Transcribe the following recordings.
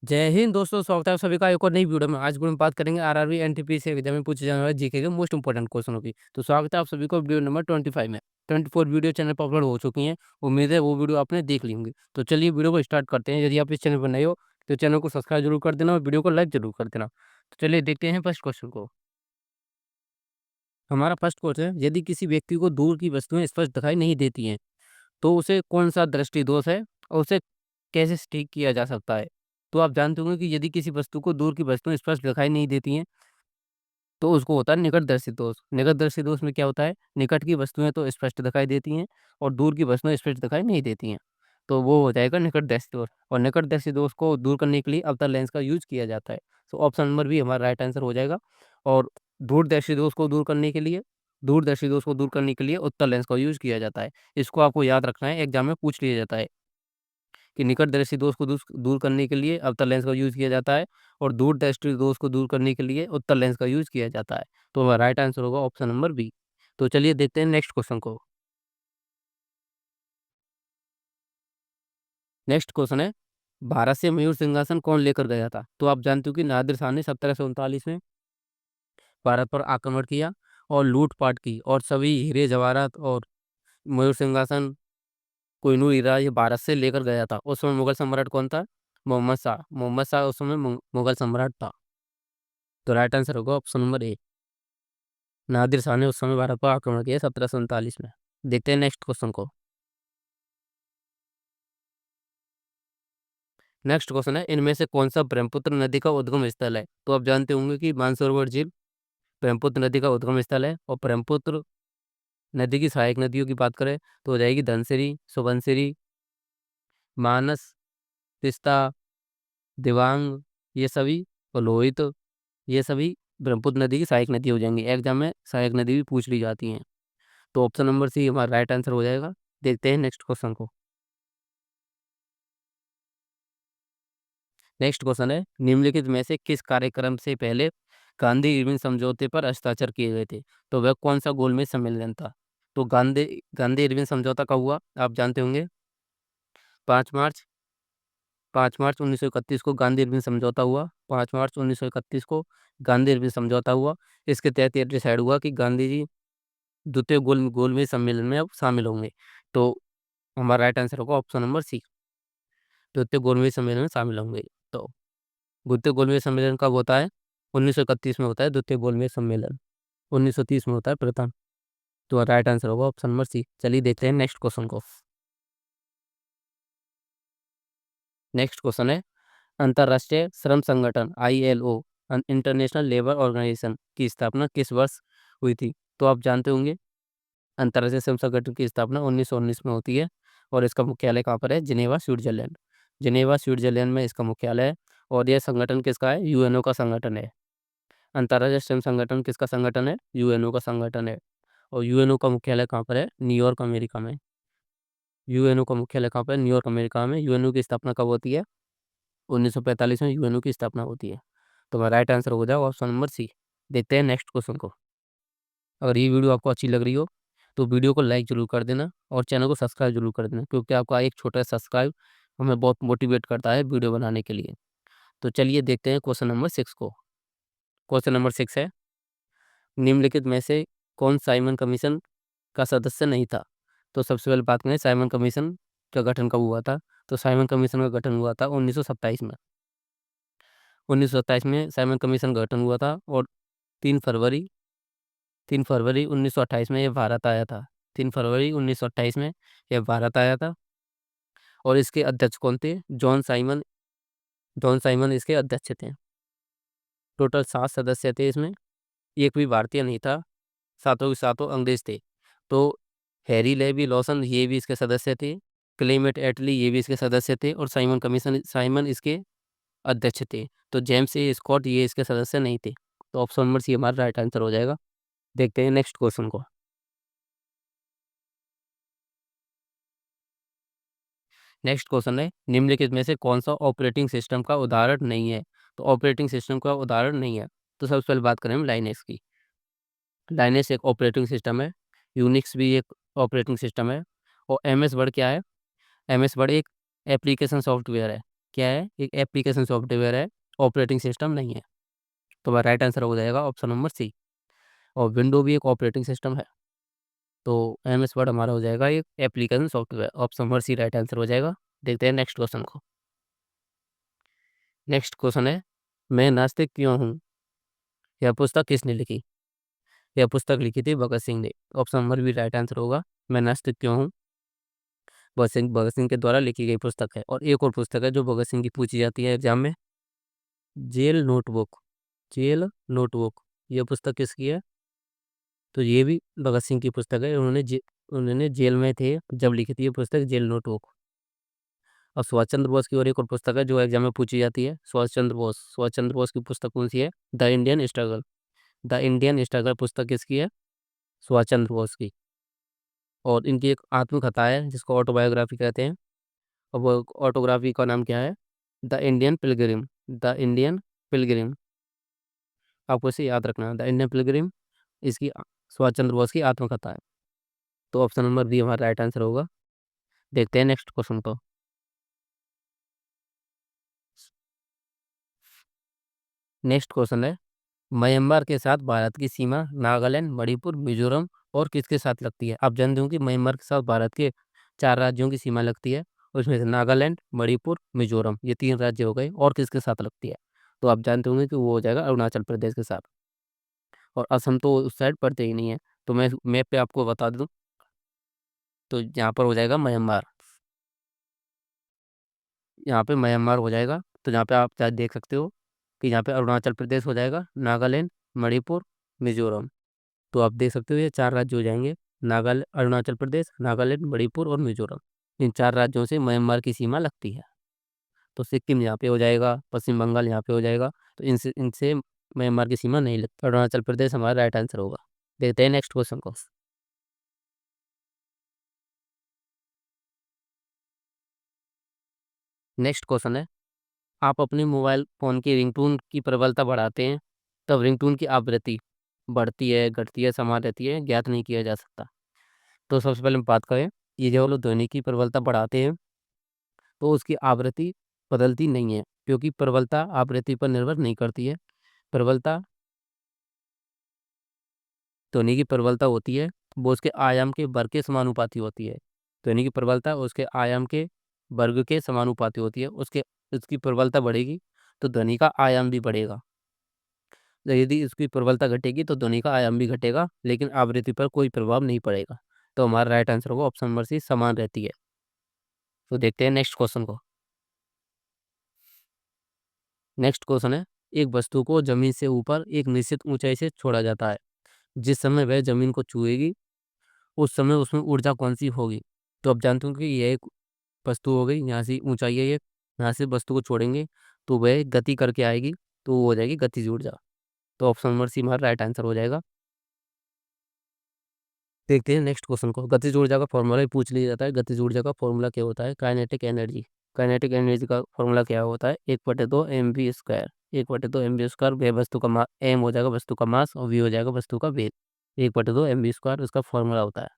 जय हिंद दोस्तों, स्वागत है आप सभी का एक और नई वीडियो में। आज वीडियो में बात करेंगे आरआरबी एनटीपीसी एग्जाम में पूछे जाने वाले जीके के मोस्ट इंपोर्टेंट क्वेश्चनों की। तो स्वागत है आप सभी को वीडियो नंबर 25 में। 24 वीडियो चैनल पर अपलोड हो चुकी हैं। उम्मीद है वो वीडियो आपने देख ली होंगी। तो चलिए वीडियो को स्टार्ट करते हैं। यदि आप इस चैनल पर नए हो तो चैनल को सब्सक्राइब जरूर कर देना और वीडियो को लाइक जरूर कर देना। तो चलिए देखते हैं फर्स्ट क्वेश्चन को। हमारा फर्स्ट क्वेश्चन है, यदि किसी व्यक्ति को दूर की वस्तुएं स्पष्ट दिखाई नहीं देती हैं तो उसे कौन सा दृष्टि दोष है और उसे कैसे ठीक किया जा सकता है। तो आप जानते होंगे कि यदि किसी वस्तु को दूर की वस्तुएं स्पष्ट दिखाई नहीं देती हैं तो उसको होता है निकटदर्शी दोष। निकटदर्शी दोष में क्या होता है, निकट की वस्तुएं तो स्पष्ट दिखाई देती हैं और दूर की वस्तुएं स्पष्ट दिखाई नहीं देती हैं। तो वो हो जाएगा निकटदर्शी दोष। और निकटदर्शी दोष को दूर करने के लिए अवतल लेंस का यूज किया जाता है। तो ऑप्शन नंबर बी हमारा राइट आंसर हो जाएगा। और दूरदर्शी दोष को दूर करने के लिए दूरदर्शी दोष को दूर करने के लिए उत्तल लेंस का यूज किया जाता है। इसको आपको याद रखना है, एग्जाम में पूछ लिया जाता है कि निकटदर्शी दोष को दूर करने के लिए अवतल लेंस का यूज किया जाता है और दूरदर्शी दोष को दूर करने के लिए उत्तल लेंस का यूज किया जाता है। तो हमारा राइट आंसर होगा ऑप्शन नंबर बी। तो चलिए देखते हैं नेक्स्ट क्वेश्चन को। नेक्स्ट क्वेश्चन है, भारत से मयूर सिंहासन कौन लेकर गया था। तो आप जानते हो कि नादिर शाह ने 1739 में भारत पर आक्रमण किया और लूटपाट की और सभी हीरे जवाहरात और मयूर सिंहासन कोहिनूर हीरा ये भारत से लेकर गया था। उस समय मुगल सम्राट कौन था? मोहम्मद शाह। मोहम्मद शाह उस समय मुगल सम्राट था। तो राइट आंसर होगा option number A. Nadir Shah ने उस समय भारत पर आक्रमण किया 1739 में। देखते हैं नेक्स्ट क्वेश्चन को। नेक्स्ट क्वेश्चन है, इनमें से कौन सा ब्रह्मपुत्र नदी का उद्गम स्थल है। तो आप जानते होंगे कि मानसरोवर झील ब्रह्मपुत्र नदी का उद्गम स्थल है। और ब्रह्मपुत्र नदी की सहायक नदियों की बात करें तो हो जाएगी धनसिरी, सुबनसिरी, मानस, तिस्ता, दिवांग, ये सभी, और लोहित, ये सभी ब्रह्मपुत्र नदी की सहायक नदी हो जाएंगी। एग्जाम में सहायक नदी भी पूछ ली जाती हैं। तो ऑप्शन नंबर सी हमारा राइट आंसर हो जाएगा। देखते हैं नेक्स्ट क्वेश्चन को। नेक्स्ट क्वेश्चन है, निम्नलिखित में से किस कार्यक्रम से पहले गांधी इरविन समझौते पर हस्ताक्षर किए गए थे। तो वह कौन सा गोलमेज सम्मेलन था। तो गांधी गांधी इरविन समझौता कब हुआ, आप जानते होंगे। 5 मार्च 5 मार्च 1931 को गांधी इरविन समझौता हुआ। 5 मार्च 1931 को गांधी इरविन समझौता हुआ। इसके तहत यह डिसाइड हुआ कि गांधी जी द्वितीय गोलमेज सम्मेलन में अब शामिल होंगे। तो हमारा राइट आंसर होगा ऑप्शन नंबर सी, द्वितीय गोलमेज सम्मेलन में शामिल होंगे। तो द्वितीय गोलमेज सम्मेलन कब होता है? 1931 में होता है द्वितीय गोलमेज सम्मेलन। 1930 में होता है प्रथम। तो राइट आंसर होगा ऑप्शन नंबर सी। चलिए देखते हैं नेक्स्ट क्वेश्चन को। नेक्स्ट क्वेश्चन है, अंतर्राष्ट्रीय श्रम संगठन ILO इंटरनेशनल लेबर ऑर्गेनाइजेशन की स्थापना किस वर्ष हुई थी। तो आप जानते होंगे अंतर्राष्ट्रीय श्रम संगठन की स्थापना 1919 में होती है। और इसका मुख्यालय कहाँ पर है? Geneva, Switzerland. जिनेवा, स्विट्जरलैंड में इसका मुख्यालय है। और यह संगठन किसका है? UNO का संगठन है। अंतर्राष्ट्रीय श्रम संगठन किसका संगठन है? UNO का संगठन है। और UNO का मुख्यालय कहाँ पर है? न्यूयॉर्क, अमेरिका में। UNO का मुख्यालय कहाँ पर है? न्यूयॉर्क, अमेरिका में। UNO की स्थापना कब होती है? 1945 में UNO की स्थापना होती है। तो मेरा राइट आंसर हो जाएगा ऑप्शन नंबर सी। देखते हैं नेक्स्ट क्वेश्चन को। अगर ये वीडियो आपको अच्छी लग रही हो तो वीडियो को लाइक ज़रूर कर देना और चैनल को सब्सक्राइब जरूर कर देना, क्योंकि आपका एक छोटा सब्सक्राइब हमें बहुत मोटिवेट करता है वीडियो बनाने के लिए। तो चलिए देखते हैं क्वेश्चन नंबर 6 को। क्वेश्चन नंबर 6 है, निम्नलिखित में से कौन साइमन कमीशन का सदस्य नहीं था। तो सबसे पहले बात करें साइमन कमीशन का गठन कब हुआ था। तो साइमन कमीशन का गठन हुआ था 1927 में। 1927 में साइमन कमीशन का गठन हुआ था। और 3 फरवरी 3 फरवरी 1928 में यह भारत आया था। 3 फरवरी 1928 में यह भारत आया था। और इसके अध्यक्ष कौन थे? John Simon. जॉन साइमन इसके अध्यक्ष थे। टोटल 7 सदस्य थे इसमें, एक भी भारतीय नहीं था। सातों के सातों अंग्रेज थे। तो हैरी लेवी लॉसन ये भी इसके सदस्य थे। क्लेमेट एटली ये भी इसके सदस्य थे। और साइमन इसके अध्यक्ष थे। तो जेम्स ए स्कॉट ये इसके सदस्य नहीं थे। तो ऑप्शन नंबर सी हमारा राइट आंसर हो जाएगा। देखते हैं नेक्स्ट क्वेश्चन को। नेक्स्ट क्वेश्चन है, निम्नलिखित में से कौन सा ऑपरेटिंग सिस्टम का उदाहरण नहीं है। तो ऑपरेटिंग सिस्टम का उदाहरण नहीं है। तो सबसे पहले बात करें हम लाइनेक्स की। लाइनेक्स एक ऑपरेटिंग सिस्टम है। यूनिक्स भी एक ऑपरेटिंग सिस्टम है। और MS वर्ड क्या है? MS वर्ड एक एप्लीकेशन सॉफ्टवेयर है। क्या है, एक एप्लीकेशन सॉफ्टवेयर है, ऑपरेटिंग सिस्टम नहीं है। तो हमारा राइट आंसर हो जाएगा ऑप्शन नंबर सी। और विंडो भी एक ऑपरेटिंग सिस्टम है। तो MS वर्ड हमारा हो जाएगा एक application software, option number C right answer हो जाएगा। देखते हैं नेक्स्ट क्वेश्चन को। नेक्स्ट क्वेश्चन है, मैं नास्तिक क्यों हूँ, यह पुस्तक किसने लिखी। यह पुस्तक लिखी थी भगत सिंह ने। Option number B right answer होगा, मैं नास्तिक क्यों हूँ, भगत सिंह के द्वारा लिखी गई पुस्तक है। और एक और पुस्तक है जो भगत सिंह की पूछी जाती है एग्जाम में, जेल नोटबुक। जेल नोटबुक, यह पुस्तक किसकी है, तो ये भी भगत सिंह की पुस्तक है। उन्होंने जेल में थे जब लिखी थी ये पुस्तक, जेल नोटबुक। और सुभाष चंद्र बोस की और एक और पुस्तक है जो एग्जाम में पूछी जाती है, सुभाष चंद्र बोस की पुस्तक कौन सी है, the Indian struggle. The Indian struggle पुस्तक किसकी है, सुभाष चंद्र बोस की। और इनकी एक आत्मकथा है जिसको ऑटोबायोग्राफी कहते हैं। और वो ऑटोग्राफी का नाम क्या है, the Indian Pilgrim. The Indian Pilgrim, आपको इसे याद रखना है, द इंडियन पिलग्रिम इसकी सुभाष चंद्र बोस की आत्मकथा है। तो ऑप्शन नंबर बी हमारा राइट आंसर होगा। देखते हैं नेक्स्ट क्वेश्चन को। नेक्स्ट क्वेश्चन है, म्यांमार के साथ भारत की सीमा नागालैंड, मणिपुर, मिजोरम और किसके साथ लगती है। आप जानते हो कि म्यांमार के साथ भारत के 4 राज्यों की सीमा लगती है। उसमें से नागालैंड, मणिपुर, मिजोरम, ये 3 राज्य हो गए। और किसके साथ लगती है, तो आप जानते होंगे कि वो हो जाएगा अरुणाचल प्रदेश के साथ। और असम तो उस साइड पड़ते ही नहीं है। तो मैं मैप पे आपको बता दूं, तो यहाँ पर हो जाएगा म्यांमार। यहाँ पे म्यांमार हो जाएगा। तो यहाँ पे आप चाहे देख सकते हो कि यहाँ पे अरुणाचल प्रदेश हो जाएगा, नागालैंड, मणिपुर, मिजोरम। तो आप देख सकते हो ये 4 राज्य हो जाएंगे, अरुणाचल प्रदेश, नागालैंड, मणिपुर और मिजोरम। इन 4 राज्यों से म्यांमार की सीमा लगती है। तो सिक्किम यहाँ पे हो जाएगा, पश्चिम बंगाल यहाँ पे हो जाएगा। तो इनसे इनसे म्यांमार की सीमा नहीं लगती। अरुणाचल प्रदेश हमारा राइट आंसर होगा। देखते हैं नेक्स्ट क्वेश्चन को। नेक्स्ट क्वेश्चन है, आप अपने मोबाइल फ़ोन की रिंगटोन की प्रबलता बढ़ाते हैं, तब रिंगटोन की आवृत्ति बढ़ती है, घटती है, समान रहती है, ज्ञात नहीं किया जा सकता। तो सबसे पहले हम बात करें, ये जो लोग ध्वनि की प्रबलता बढ़ाते हैं तो उसकी आवृत्ति बदलती नहीं है, क्योंकि प्रबलता आवृत्ति पर निर्भर नहीं करती है। प्रबलता, ध्वनि की प्रबलता होती है वो उसके आयाम के वर्ग के समानुपाती होती है। ध्वनि की प्रबलता उसके आयाम के वर्ग के समानुपाती होती है। उसकी प्रबलता बढ़ेगी तो ध्वनि का आयाम भी बढ़ेगा। तो यदि इसकी प्रबलता घटेगी तो ध्वनि का आयाम भी घटेगा, लेकिन आवृत्ति पर कोई प्रभाव नहीं पड़ेगा। तो हमारा राइट आंसर होगा ऑप्शन नंबर सी, समान रहती है। तो देखते हैं नेक्स्ट क्वेश्चन को। नेक्स्ट क्वेश्चन है, एक वस्तु को जमीन से ऊपर एक निश्चित ऊंचाई से छोड़ा जाता है। जिस समय वह जमीन को छुएगी उस समय उसमें ऊर्जा कौन सी होगी। तो आप जानते हो कि यह एक वस्तु हो गई, यहाँ से ऊंचाई है ये, यहाँ से वस्तु को छोड़ेंगे तो वह गति करके आएगी, तो वो हो जाएगी गतिज ऊर्जा। तो ऑप्शन नंबर सी हमारा राइट आंसर हो जाएगा। देखते हैं नेक्स्ट क्वेश्चन को। गतिज ऊर्जा का फॉर्मूला ही पूछ लिया जाता है। गतिज ऊर्जा का फॉर्मूला क्या होता है, काइनेटिक एनर्जी। काइनेटिक एनर्जी का फॉर्मूला क्या होता है, 1/2 mv²। 1/2 mv², वह वस्तु का मास, एम हो जाएगा वस्तु का मास और वी हो जाएगा वस्तु का वेग। 1/2 mv² उसका फॉर्मूला होता है।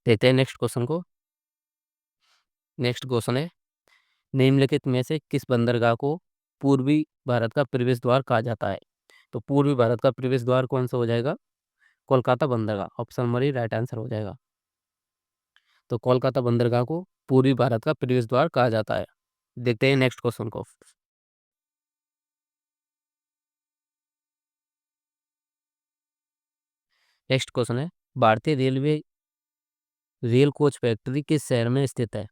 देखते हैं नेक्स्ट क्वेश्चन को। नेक्स्ट क्वेश्चन है, निम्नलिखित में से किस बंदरगाह को पूर्वी भारत का प्रवेश द्वार कहा जाता है। तो पूर्वी भारत का प्रवेश द्वार कौन सा हो जाएगा, कोलकाता बंदरगाह। ऑप्शन नंबर ही राइट आंसर हो जाएगा। तो कोलकाता बंदरगाह को पूर्वी भारत का प्रवेश द्वार कहा जाता है। देखते हैं नेक्स्ट क्वेश्चन को। नेक्स्ट क्वेश्चन है, भारतीय रेलवे रेल कोच फैक्ट्री किस शहर में स्थित है।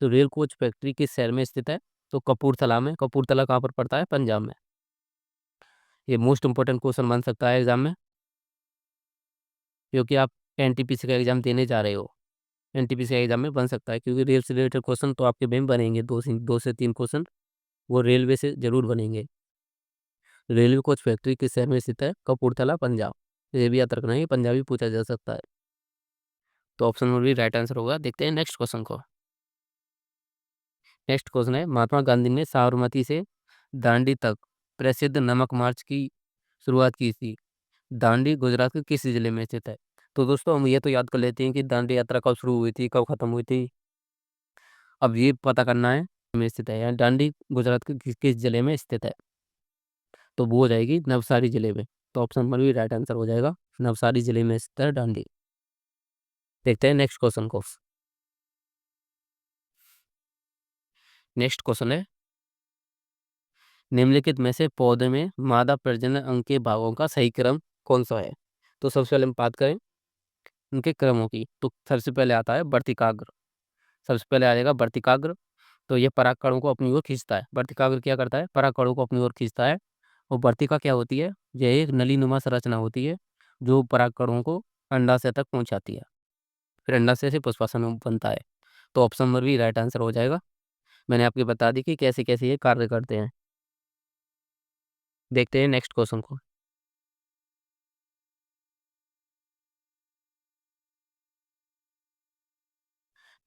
तो रेल कोच फैक्ट्री किस शहर में स्थित है, तो कपूरथला में। कपूरथला कहाँ पर पड़ता है, पंजाब में। ये मोस्ट इंपॉर्टेंट क्वेश्चन बन सकता है एग्जाम में, क्योंकि आप NTPC का एग्जाम देने जा रहे हो। NTPC का एग्जाम में बन सकता है, क्योंकि रेल से रिलेटेड क्वेश्चन तो आपके में बनेंगे, 2 से 3 क्वेश्चन वो रेलवे से जरूर बनेंगे। रेलवे कोच फैक्ट्री किस शहर में स्थित है, कपूरथला, पंजाब। ये भी याद रखना है, पंजाबी पूछा जा सकता है। तो ऑप्शन में भी राइट आंसर होगा। देखते हैं नेक्स्ट क्वेश्चन को। नेक्स्ट क्वेश्चन है, महात्मा गांधी ने साबरमती से दांडी तक प्रसिद्ध नमक मार्च की शुरुआत की थी। दांडी गुजरात के किस जिले में स्थित है। तो दोस्तों हम ये तो याद कर लेते हैं कि दांडी यात्रा कब शुरू हुई थी, कब खत्म हुई थी। अब ये पता करना है में स्थित है, यानी दांडी गुजरात के किस जिले में स्थित है, तो वो हो जाएगी नवसारी जिले में। तो ऑप्शन नंबर भी राइट आंसर हो जाएगा, नवसारी जिले में स्थित है दांडी। देखते हैं नेक्स्ट क्वेश्चन को। नेक्स्ट क्वेश्चन है, निम्नलिखित में से पौधे में मादा प्रजनन अंग के भागों का सही क्रम कौन सा है। तो सबसे पहले हम बात करें उनके क्रमों की, तो सबसे पहले आता है वर्तिकाग्र। सबसे पहले आ जाएगा वर्तिकाग्र। तो ये परागकणों को अपनी ओर खींचता है। वर्तिकाग्र क्या करता है, परागकणों को अपनी ओर खींचता है। और वर्तिका क्या होती है, यह एक नलीनुमा संरचना होती है जो परागकणों को अंडाशय तक पहुंचाती है, फिर अंडाशय से पुष्पाशय बनता है। तो ऑप्शन नंबर भी राइट आंसर हो जाएगा। मैंने आपको बता दी कि कैसे कैसे ये कार्य करते हैं। देखते हैं नेक्स्ट क्वेश्चन को।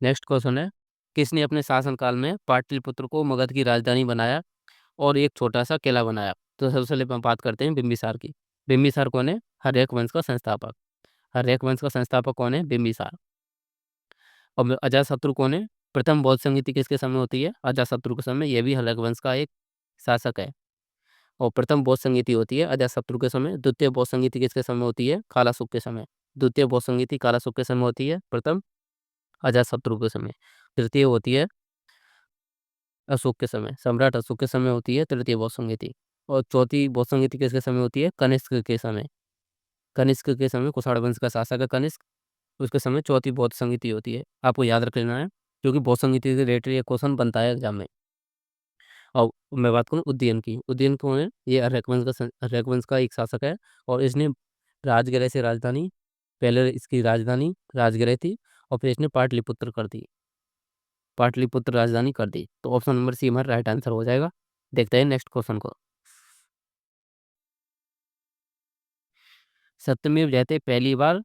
नेक्स्ट क्वेश्चन है, किसने अपने शासनकाल में पाटलिपुत्र को मगध की राजधानी बनाया और एक छोटा सा किला बनाया। तो सबसे पहले हम बात करते हैं बिंबिसार की। बिंबिसार कौन है, हर्यक वंश का संस्थापक। हर्यक वंश का संस्थापक कौन है, बिंबिसार। और अजातशत्रु कौन है, प्रथम बौद्ध संगीति किसके समय होती है, अजातशत्रु के समय। यह भी हर्यक वंश का एक शासक है। और प्रथम बौद्ध संगीति होती है अजातशत्रु के समय। द्वितीय बौद्ध संगीति किसके समय होती है, कालाशुक के समय। द्वितीय बौद्ध संगीति कालाशुक के समय होती है, प्रथम अजातशत्रु के समय। तृतीय होती है अशोक के समय, सम्राट अशोक के समय होती है तृतीय बौद्ध संगीति। और चौथी बौद्ध संगीति किसके समय होती है, कनिष्क के समय। कनिष्क के समय, कुषाण वंश का शासक है कनिष्क, उसके समय चौथी बौद्ध संगीति होती है। आपको याद रख लेना है, क्योंकि बौद्ध संगीति से रिलेटेड ये क्वेश्चन बनता है एग्जाम में। और मैं बात करूँ उदयन की। उदयन कौन है, ये अर्यक वंश का एक शासक है। और इसने राजगृह से राजधानी, पहले इसकी राजधानी राजगृह थी और फिर इसने पाटलिपुत्र कर दी, पाटलिपुत्र राजधानी कर दी। तो ऑप्शन नंबर सी हमारा राइट आंसर हो जाएगा। देखते हैं नेक्स्ट क्वेश्चन को। सत्यमेव जयते पहली बार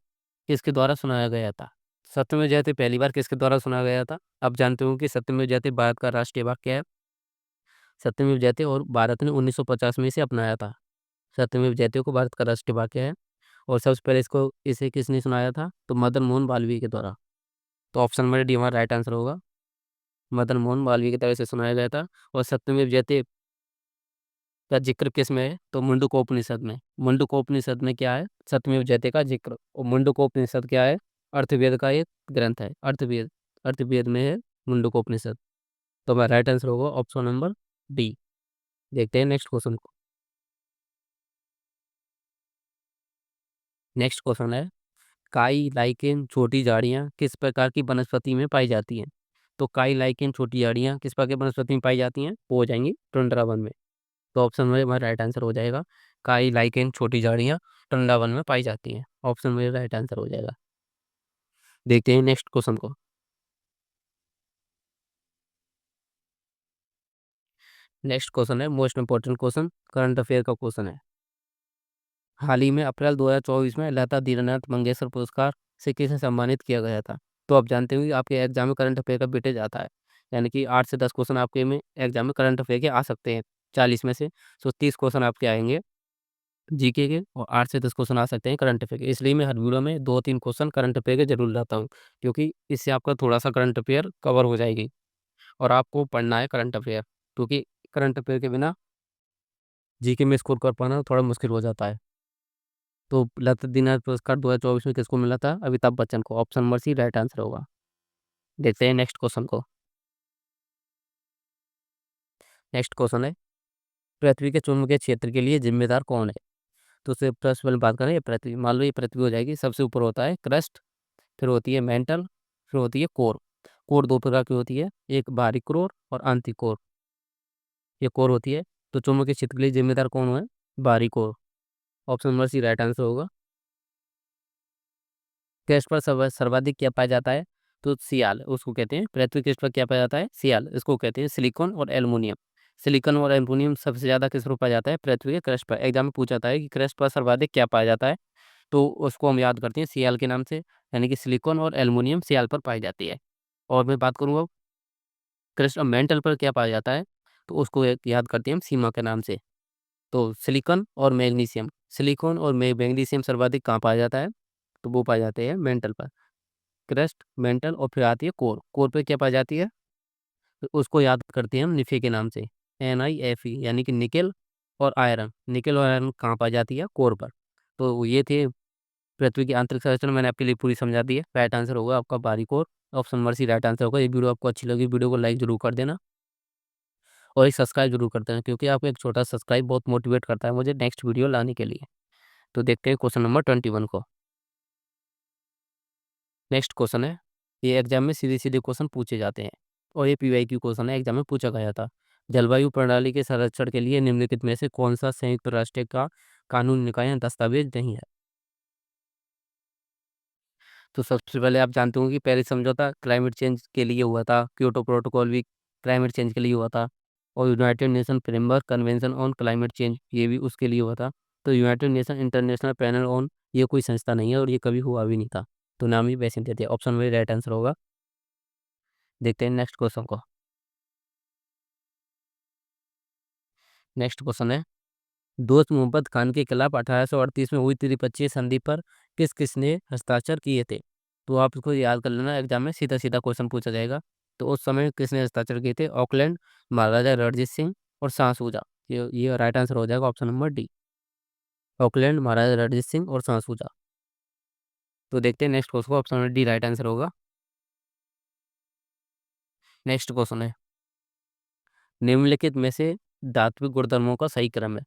किसके द्वारा सुनाया गया था। सत्यमेव जयते पहली बार किसके द्वारा सुनाया गया था। आप जानते हो कि सत्यमेव जयते भारत का राष्ट्रीय वाक्य है। सत्यमेव जयते और भारत ने 1950 में इसे अपनाया था। सत्यमेव जयते को भारत का राष्ट्रीय वाक्य है। और सबसे पहले इसे किसने सुनाया था, तो मदन मोहन मालवीय के द्वारा। तो ऑप्शन नंबर डी हमारा राइट आंसर होगा, मदन मोहन मालवीय की तरह से सुनाया गया था। और सत्यमेव जयते का जिक्र किस में है, तो मुंडकोपनिषद में। मुंडकोपनिषद में क्या है, सत्यमेव जयते का जिक्र। और मुंडकोपनिषद क्या है, अर्थवेद का एक ग्रंथ है, अर्थवेद। अर्थवेद में है मुंडकोपनिषद। तो हमारा राइट आंसर होगा ऑप्शन नंबर डी। देखते हैं नेक्स्ट क्वेश्चन को। नेक्स्ट क्वेश्चन है, काई लाइकेन छोटी झाड़ियाँ किस प्रकार की वनस्पति में पाई जाती हैं। तो काई लाइकेन छोटी झाड़ियाँ किस प्रकार की वनस्पति में पाई जाती हैं, वो हो जाएंगी टुंड्रा वन में। तो ऑप्शन में हमारा राइट आंसर हो जाएगा, काई लाइकेन छोटी झाड़ियाँ टुंड्रा वन में पाई जाती हैं। ऑप्शन में राइट आंसर हो जाएगा। देखते हैं नेक्स्ट क्वेश्चन को। नेक्स्ट क्वेश्चन है most important question, current affair का क्वेश्चन है। हाल ही में अप्रैल 2024 में लता दीनानाथ मंगेशकर पुरस्कार से किसे सम्मानित किया गया था। तो आप जानते हो कि आपके एग्जाम में करंट अफेयर का वेटेज आता है, यानी कि 8 से 10 क्वेश्चन आपके में एग्जाम में करंट अफेयर के आ सकते हैं 40 में से। तो 30 क्वेश्चन आपके आएंगे जीके के, और 8 से 10 क्वेश्चन आ सकते हैं करंट अफेयर के। इसलिए मैं हर वीडियो में 2-3 क्वेश्चन करंट अफेयर के जरूर लाता हूँ, क्योंकि इससे आपका थोड़ा सा करंट अफेयर कवर हो जाएगी। और आपको पढ़ना है करंट अफेयर, क्योंकि करंट अफेयर के बिना जीके में स्कोर कर पाना थोड़ा मुश्किल हो जाता है। तो लता दीनानाथ पुरस्कार 2024 में किसको मिला था, अमिताभ बच्चन को। Option number C right answer होगा। देखते हैं नेक्स्ट क्वेश्चन को। नेक्स्ट क्वेश्चन है, पृथ्वी के चुंबकीय क्षेत्र के लिए जिम्मेदार कौन है। तो उससे फर्स्ट वाली बात करें, ये पृथ्वी, मान लो ये पृथ्वी हो जाएगी। सबसे ऊपर होता है क्रस्ट, फिर होती है मेंटल, फिर होती है कोर। कोर दो प्रकार की होती है, एक बाहरी कोर और आंतरिक कोर। ये कोर होती है। तो चुंबकीय क्षेत्र के लिए जिम्मेदार कौन है, बाहरी core. Option number C right answer होगा। क्रस्ट पर सर्वाधिक क्या पाया जाता है, तो सियाल उसको कहते हैं। पृथ्वी क्रस्ट पर क्या पाया जाता है, सियाल, इसको कहते हैं। सिलिकॉन और एल्युमिनियम, सिलिकॉन और एल्युमिनियम सबसे ज़्यादा किस पर पाया जाता है, पृथ्वी के क्रस्ट पर। एग्जाम में पूछा जाता है कि क्रस्ट पर सर्वाधिक क्या पाया जाता है, तो उसको हम याद करते हैं सियाल के नाम से, यानी कि सिलिकॉन और एल्युमिनियम सियाल पर पाई जाती है। और मैं बात करूँगा क्रस्ट और मेंटल पर क्या पाया जाता है, तो उसको याद करते हैं हम सीमा के नाम से। तो सिलिकॉन और मैग्नीशियम, सिलिकॉन और मैग्नीशियम सर्वाधिक कहाँ पाया जाता है, तो वो पाए जाते हैं मेंटल पर। क्रस्ट, मेंटल और फिर आती है कोर। कोर पे क्या पाई जाती है, तो उसको याद करते हैं हम निफे के नाम से, NiFe, यानी कि निकेल और आयरन। निकेल और आयरन कहाँ पाई जाती है? कोर पर। तो ये थे पृथ्वी की आंतरिक संरचना, मैंने आपके लिए पूरी समझा दी है। राइट आंसर होगा आपका बारीक core, option number C right answer होगा। ये वीडियो आपको अच्छी लगी, वीडियो को लाइक जरूर कर देना और एक सब्सक्राइब जरूर कर देना, क्योंकि आपको एक छोटा सब्सक्राइब बहुत मोटिवेट करता है मुझे नेक्स्ट वीडियो लाने के लिए। तो देखते हैं क्वेश्चन नंबर 21 को। नेक्स्ट क्वेश्चन है, ये एग्जाम में सीधे सीधे क्वेश्चन पूछे जाते हैं और ये PYQ क्वेश्चन है, एग्जाम में पूछा गया था। जलवायु प्रणाली के संरक्षण के लिए निम्नलिखित में से कौन सा संयुक्त राष्ट्र का कानून निकाय या दस्तावेज नहीं है? तो सबसे पहले आप जानते होंगे कि पेरिस समझौता क्लाइमेट चेंज के लिए हुआ था, क्योटो प्रोटोकॉल भी क्लाइमेट चेंज के लिए हुआ था, और United nation framework convention on climate change ये भी उसके लिए हुआ था। तो United nation international panel on ये कोई संस्था नहीं है और ये कभी हुआ भी नहीं था, तो नाम ही वैसे देते हैं। ऑप्शन में राइट आंसर होगा। देखते हैं नेक्स्ट क्वेश्चन को। नेक्स्ट क्वेश्चन है, दोस्त मोहम्मद खान के खिलाफ 1838 में हुई त्रिपक्षीय संधि पर किस किसने हस्ताक्षर किए थे? तो आप इसको याद कर लेना, एग्जाम में सीधा सीधा क्वेश्चन पूछा जाएगा। तो उस समय किसने हस्ताक्षर किए थे? ऑकलैंड, महाराजा रणजीत सिंह और सांसूजा। ये राइट आंसर हो जाएगा, ऑप्शन नंबर डी। ऑकलैंड, महाराजा रणजीत सिंह और सांसूजा। तो देखते हैं नेक्स्ट क्वेश्चन को, option number D right answer होगा। नेक्स्ट क्वेश्चन है, निम्नलिखित में से धात्विक गुणधर्मों का सही क्रम है।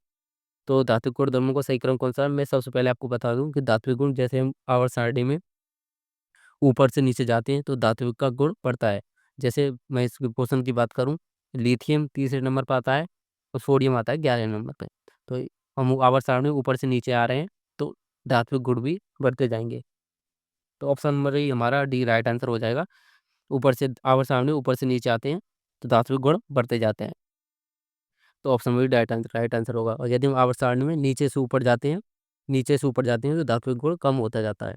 तो धात्विक गुणधर्मों का सही क्रम कौन सा है? मैं सबसे पहले आपको बता दूं कि धात्विक गुण, जैसे हम आवर्त सारणी में ऊपर से नीचे जाते हैं तो धात्विक का गुण बढ़ता है। जैसे मैं इस क्वेश्चन की बात करूं, लिथियम तीसरे नंबर पर आता है और सोडियम आता है 11 नंबर पे। तो हम आवर्त सारणी ऊपर से नीचे आ रहे हैं तो धात्विक गुण भी बढ़ते जाएंगे। तो ऑप्शन नंबर ही हमारा डी राइट आंसर हो जाएगा। ऊपर से आवर्त सारणी ऊपर से नीचे आते हैं तो धात्विक गुण बढ़ते जाते हैं। तो ऑप्शन में राइट आंसर होगा। और यदि हम आवर्त सारणी में नीचे से ऊपर जाते हैं तो धात्विक गुण कम होता जाता है।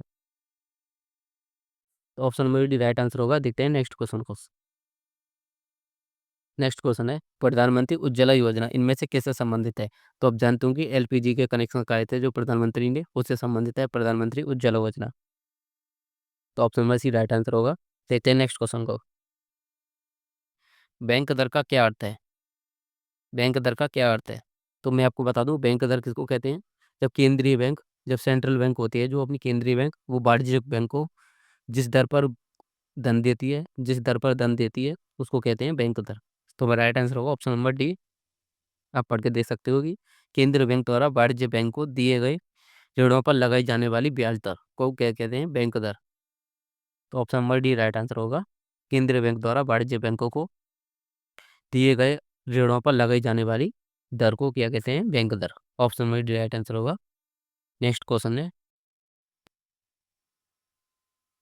तो ऑप्शन में डी राइट आंसर होगा। देखते हैं नेक्स्ट क्वेश्चन को। नेक्स्ट क्वेश्चन है, प्रधानमंत्री उज्ज्वला योजना इनमें से किससे संबंधित है? तो आप जानते हो कि LPG के कनेक्शन आए थे जो प्रधानमंत्री ने, उससे संबंधित है प्रधानमंत्री उज्ज्वला योजना। तो ऑप्शन में सी राइट आंसर होगा। देखते हैं नेक्स्ट क्वेश्चन को। बैंक दर का क्या अर्थ है? बैंक दर का क्या अर्थ है? तो मैं आपको बता दूं, बैंक दर किसको कहते हैं? जब केंद्रीय बैंक, जब सेंट्रल बैंक होती है जो अपनी केंद्रीय बैंक, वो वाणिज्यिक बैंक को जिस दर पर धन देती है उसको कहते हैं बैंक दर। तो मेरा राइट आंसर होगा ऑप्शन नंबर डी। आप पढ़ के देख सकते हो कि केंद्रीय बैंक द्वारा वाणिज्य बैंक को दिए गए ऋणों पर लगाई जाने वाली ब्याज दर को क्या कहते हैं? बैंक दर। तो option number D right answer होगा। केंद्रीय बैंक द्वारा वाणिज्य बैंकों को दिए गए ऋणों पर लगाई जाने वाली दर को क्या कहते हैं? बैंक दर। Option number D right answer होगा। नेक्स्ट क्वेश्चन है,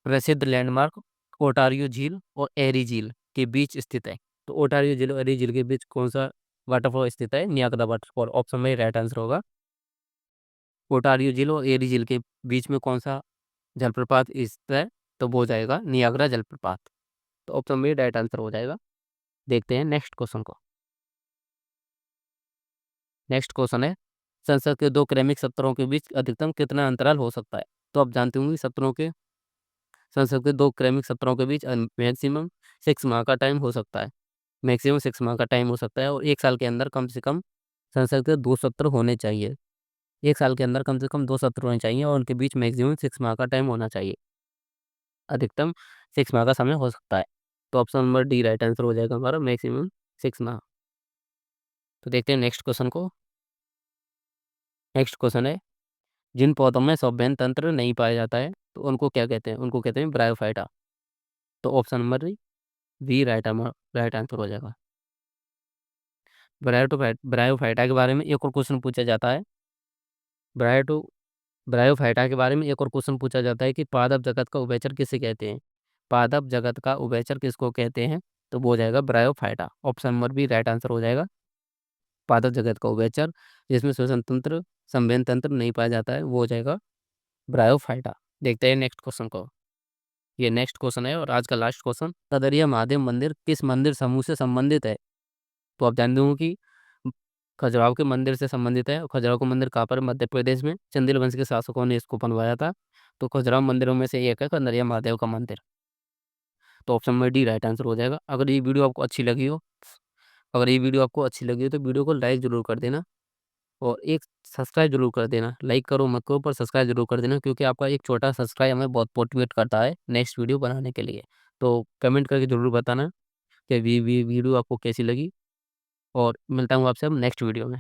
प्रसिद्ध लैंडमार्क ओटारियो झील और एरी झील के बीच स्थित है। तो ओटारियो झील और एरी झील के बीच कौन सा वाटरफॉल स्थित है? Niagara waterfall. ऑप्शन में राइट आंसर होगा। ओटारियो झील और एरी झील के बीच में कौन सा जलप्रपात स्थित है? तो वो हो जाएगा नियाग्रा जलप्रपात। तो ऑप्शन में राइट आंसर हो जाएगा। देखते हैं नेक्स्ट क्वेश्चन को। नेक्स्ट क्वेश्चन है, संसद के दो क्रमिक सत्रों के बीच अधिकतम कितना अंतराल हो सकता है? तो आप जानते होंगे संसद के दो क्रमिक सत्रों के बीच मैक्सिमम 6 माह का टाइम हो सकता है। मैक्सिमम 6 माह का टाइम हो सकता है और एक साल के अंदर कम से कम संसद के 2 सत्र होने चाहिए। एक साल के अंदर कम से कम 2 सत्र होने चाहिए और उनके बीच मैक्सिमम 6 माह का टाइम होना चाहिए। अधिकतम 6 माह का समय हो सकता है। तो option number D right answer हो जाएगा हमारा, मैक्सिमम 6 माह। तो देखते हैं नेक्स्ट क्वेश्चन को। नेक्स्ट क्वेश्चन है, जिन पौधों में संवहन तंत्र नहीं पाया जाता है तो उनको क्या कहते हैं? उनको कहते हैं ब्रायोफाइटा। तो option number B right answer हो जाएगा। ब्रायोफाइटा के बारे में एक और क्वेश्चन पूछा जाता है। ब्रायो ब्रायोफाइटा के बारे में एक और क्वेश्चन पूछा जाता है कि पादप जगत का उभयचर किसे कहते हैं? पादप जगत का उभयचर किसको कहते हैं? तो वो हो जाएगा bryophyta. Option number B right answer हो जाएगा। पादप जगत का उभयचर जिसमें श्वसन तंत्र, संवहन तंत्र नहीं पाया जाता है, वो हो जाएगा ब्रायोफाइटा। देखते हैं नेक्स्ट क्वेश्चन को। ये नेक्स्ट क्वेश्चन है और आज का लास्ट क्वेश्चन, कदरिया महादेव मंदिर किस मंदिर समूह से संबंधित है? तो आप जानते हो कि खजुराहो के मंदिर से संबंधित है। और खजुराहो का मंदिर कहाँ पर है? मध्य प्रदेश में। चंदेल वंश के शासकों ने इसको बनवाया था। तो खजुराहो मंदिरों में से एक है कदरिया महादेव का मंदिर। तो ऑप्शन में डी राइट आंसर हो जाएगा। अगर ये वीडियो आपको अच्छी लगी हो तो वीडियो को लाइक ज़रूर कर देना और एक सब्सक्राइब ज़रूर कर देना। लाइक करो मत करो पर सब्सक्राइब ज़रूर कर देना, क्योंकि आपका एक छोटा सब्सक्राइब हमें बहुत मोटिवेट करता है नेक्स्ट वीडियो बनाने के लिए। तो कमेंट करके ज़रूर बताना कि वीडियो आपको कैसी लगी, और मिलता हूँ आपसे अब नेक्स्ट वीडियो में।